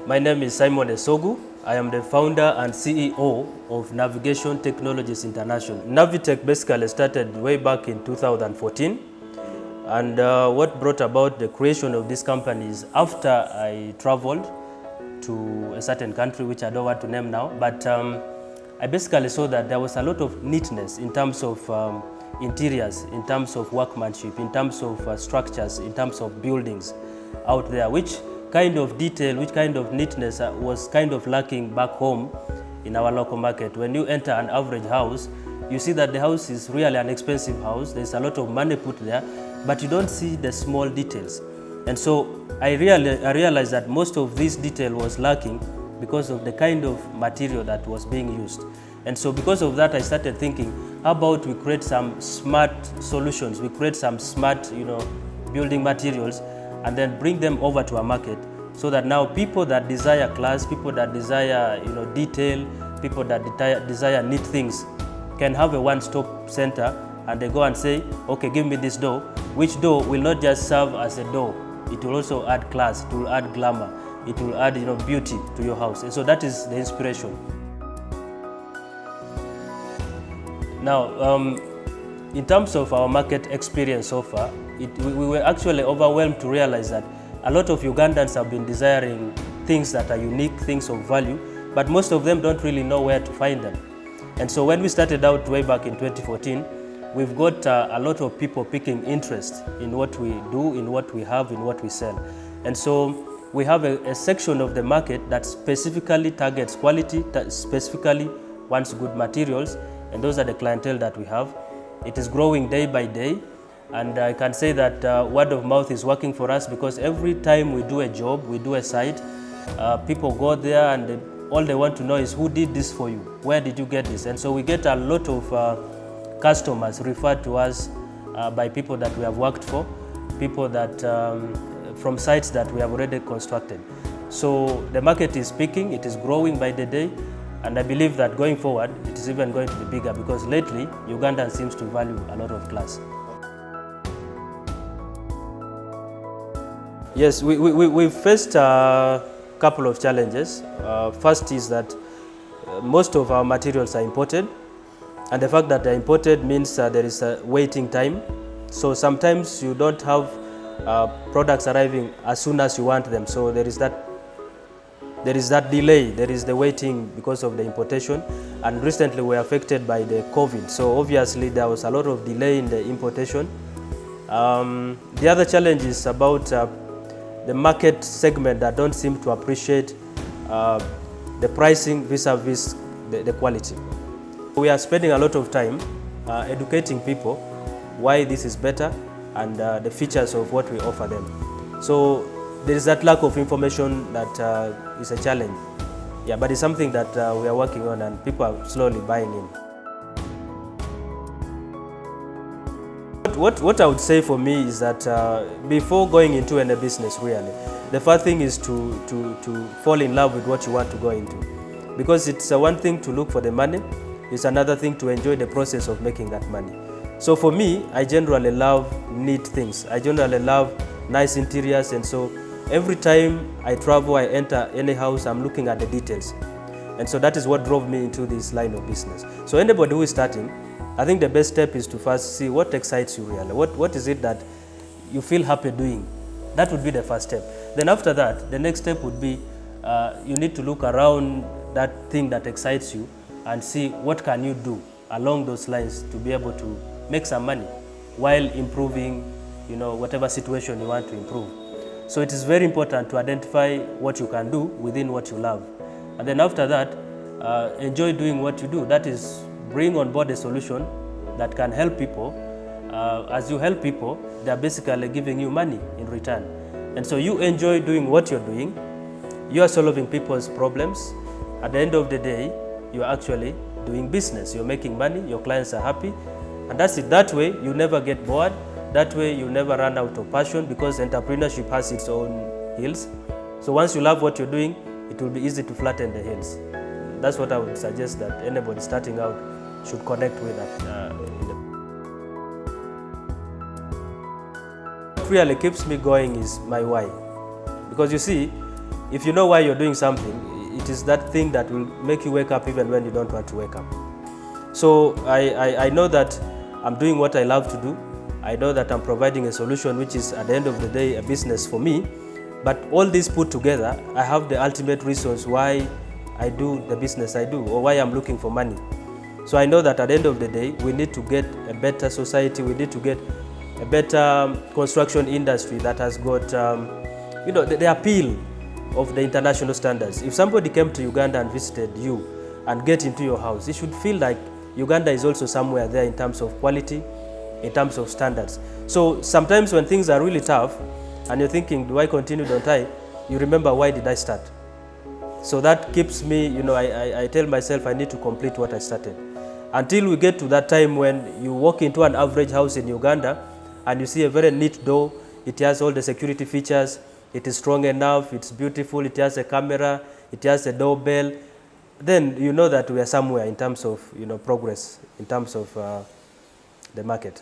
My name is Simon Esogu. I am the founder and CEO of Navigation Technologies International. Navitech basically started way back in 2014. And what brought about the creation of this company is after I traveled to a certain country, which I don't want to name now, but I basically saw that there was a lot of neatness in terms of interiors, in terms of workmanship, in terms of structures, in terms of buildings out there, which kind of detail, which kind of neatness was kind of lacking back home in our local market. When you enter an average house, you see that the house is really an expensive house. There's a lot of money put there, but you don't see the small details. And so I realized that most of this detail was lacking because of the kind of material that was being used. And so because of that, I started thinking, how about we create some smart solutions? We create some smart, building materials and then bring them over to our market so that now people that desire class, people that desire, detail, people that desire neat things can have a one-stop center, and they go and say, okay, give me this door, which door will not just serve as a door. It will also add class, it will add glamour, it will add beauty to your house. And so that is the inspiration. Now, in terms of our market experience so far, we were actually overwhelmed to realize that a lot of Ugandans have been desiring things that are unique, things of value, but most of them don't really know where to find them. And so when we started out way back in 2014, we've got a lot of people picking interest in what we do, in what we have, in what we sell. And so we have a section of the market that specifically targets quality, that specifically wants good materials, and those are the clientele that we have. It is growing day by day, and I can say that word of mouth is working for us, because every time we do a job, we do a site, people go there and all they want to know is, who did this for you? Where did you get this? And so we get a lot of customers referred to us by people that we have worked for, people that from sites that we have already constructed. So the market is peaking, it is growing by the day, and I believe that going forward, it is even going to be bigger, because lately, Uganda seems to value a lot of class. Yes, we've faced a couple of challenges. First is that most of our materials are imported, and the fact that they're imported means there is a waiting time. So sometimes you don't have products arriving as soon as you want them. So there is that delay, there is the waiting because of the importation, and recently we were affected by the COVID. So obviously there was a lot of delay in the importation. The other challenge is about the market segment that don't seem to appreciate the pricing vis-a-vis the quality. We are spending a lot of time educating people why this is better and the features of what we offer them. So there is that lack of information that is a challenge. Yeah, but it's something that we are working on, and people are slowly buying in. What I would say for me is that before going into any business, really, the first thing is to fall in love with what you want to go into. Because it's one thing to look for the money, it's another thing to enjoy the process of making that money. So for me, I generally love neat things. I generally love nice interiors, and so every time I travel, I enter any house, I'm looking at the details. And so that is what drove me into this line of business. So anybody who is starting, I think the best step is to first see what excites you really. What is it that you feel happy doing? That would be the first step. Then after that, the next step would be you need to look around that thing that excites you and see what can you do along those lines to be able to make some money while improving, whatever situation you want to improve. So it is very important to identify what you can do within what you love. And then after that, enjoy doing what you do. That is, bring on board a solution that can help people. As you help people, they are basically giving you money in return. And so you enjoy doing what you're doing. You are solving people's problems. At the end of the day, you're actually doing business. You're making money, your clients are happy, and that's it. That way, you never get bored. That way, you never run out of passion, because entrepreneurship has its own hills. So once you love what you're doing, it will be easy to flatten the hills. That's what I would suggest that anybody starting out should connect with that. What really keeps me going is my why. Because you see, if you know why you're doing something, it is that thing that will make you wake up even when you don't want to wake up. So I know that I'm doing what I love to do. I know that I'm providing a solution which is at the end of the day a business for me. But all this put together, I have the ultimate reasons why I do the business I do, or why I'm looking for money. So I know that at the end of the day, we need to get a better society, we need to get a better construction industry that has got the appeal of the international standards. If somebody came to Uganda and visited you and get into your house, it should feel like Uganda is also somewhere there in terms of quality, in terms of standards. So sometimes when things are really tough and you're thinking, do I continue, don't I? You remember, why did I start? So that keeps me, I tell myself I need to complete what I started. Until we get to that time when you walk into an average house in Uganda and you see a very neat door, it has all the security features, it is strong enough, it's beautiful, it has a camera, it has a doorbell, then you know that we are somewhere in terms of progress, in terms of the market.